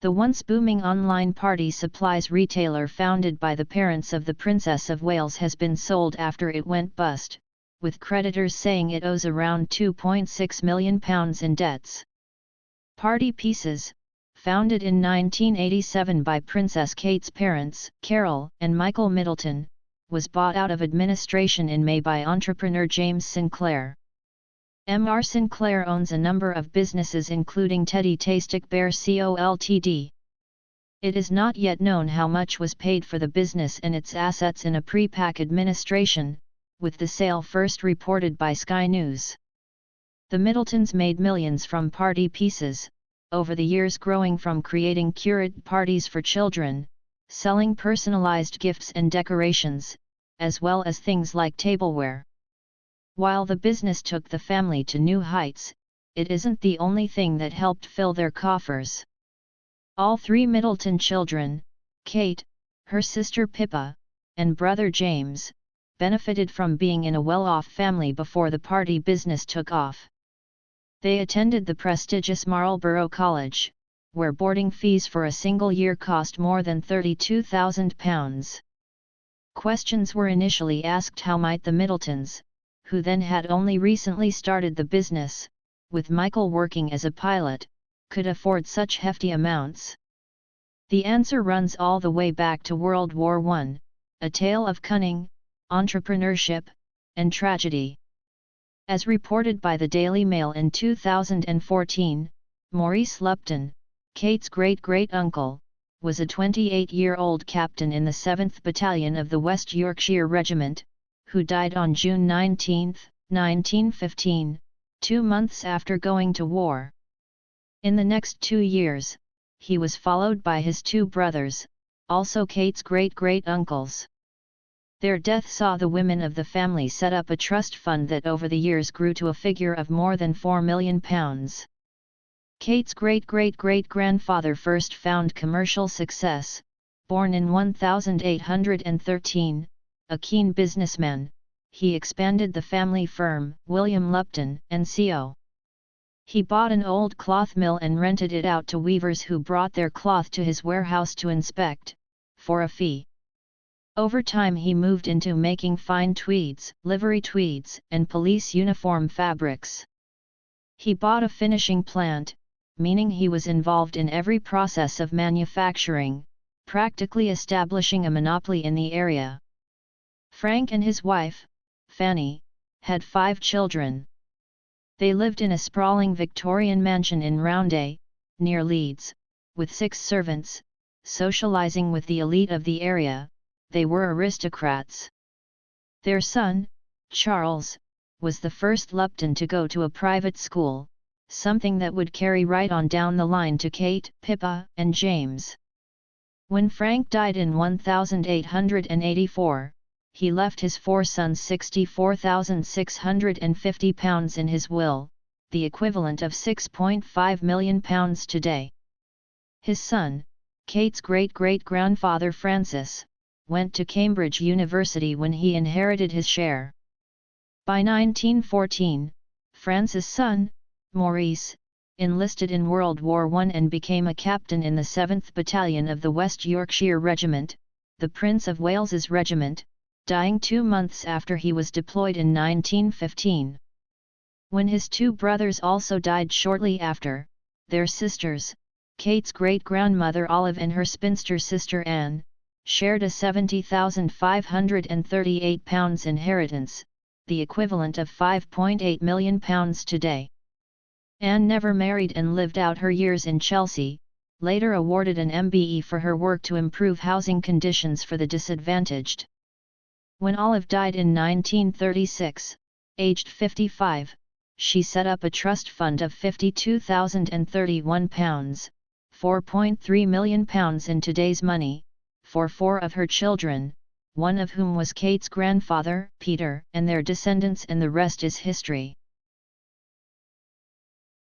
The once booming online party supplies retailer founded by the parents of the Princess of Wales has been sold after it went bust, with creditors saying it owes around £2.6 million in debts. Party Pieces, founded in 1987 by Princess Kate's parents, Carole and Michael Middleton, was bought out of administration in May by entrepreneur James Sinclair. Mr. Sinclair owns a number of businesses including Teddy Tastic Bear Co. Ltd. It is not yet known how much was paid for the business and its assets in a pre-pack administration, with the sale first reported by Sky News. The Middletons made millions from Party Pieces, over the years growing from creating curated parties for children, selling personalized gifts and decorations, as well as things like tableware. While the business took the family to new heights, it isn't the only thing that helped fill their coffers. All three Middleton children, Kate, her sister Pippa, and brother James, benefited from being in a well-off family before the party business took off. They attended the prestigious Marlborough College, where boarding fees for a single year cost more than £32,000. Questions were initially asked how might the Middletons, who then had only recently started the business, with Michael working as a pilot, could afford such hefty amounts. The answer runs all the way back to World War I, a tale of cunning, entrepreneurship, and tragedy. As reported by the Daily Mail in 2014, Maurice Lupton, Kate's great-great-uncle, was a 28-year-old captain in the 7th Battalion of the West Yorkshire Regiment, who died on June 19, 1915, 2 months after going to war. In the next 2 years, he was followed by his 2 brothers, also Kate's great-great-uncles. Their death saw the women of the family set up a trust fund that over the years grew to a figure of more than £4 million. Kate's great-great-great-grandfather first found commercial success, born in 1813, a keen businessman, he expanded the family firm, William Lupton & Co. He bought an old cloth mill and rented it out to weavers who brought their cloth to his warehouse to inspect, for a fee. Over time he moved into making fine tweeds, livery tweeds, and police uniform fabrics. He bought a finishing plant, meaning he was involved in every process of manufacturing, practically establishing a monopoly in the area. Frank and his wife, Fanny, had 5 children. They lived in a sprawling Victorian mansion in Roundhay, near Leeds, with 6 servants, socializing with the elite of the area. They were aristocrats. Their son, Charles, was the first Lupton to go to a private school, something that would carry right on down the line to Kate, Pippa, and James. When Frank died in 1884, he left his 4 sons £64,650 in his will, the equivalent of £6.5 million today. His son, Kate's great-great-grandfather Francis, went to Cambridge University when he inherited his share. By 1914, Francis' son, Maurice, enlisted in World War I and became a captain in the 7th Battalion of the West Yorkshire Regiment, the Prince of Wales's regiment, dying 2 months after he was deployed in 1915. When his 2 brothers also died shortly after, their sisters, Kate's great-grandmother Olive and her spinster sister Anne, shared a £70,538 inheritance, the equivalent of £5.8 million today. Anne never married and lived out her years in Chelsea, later awarded an MBE for her work to improve housing conditions for the disadvantaged. When Olive died in 1936, aged 55, she set up a trust fund of £52,031, £4.3 million in today's money, for 4 of her children, one of whom was Kate's grandfather, Peter, and their descendants, and the rest is history.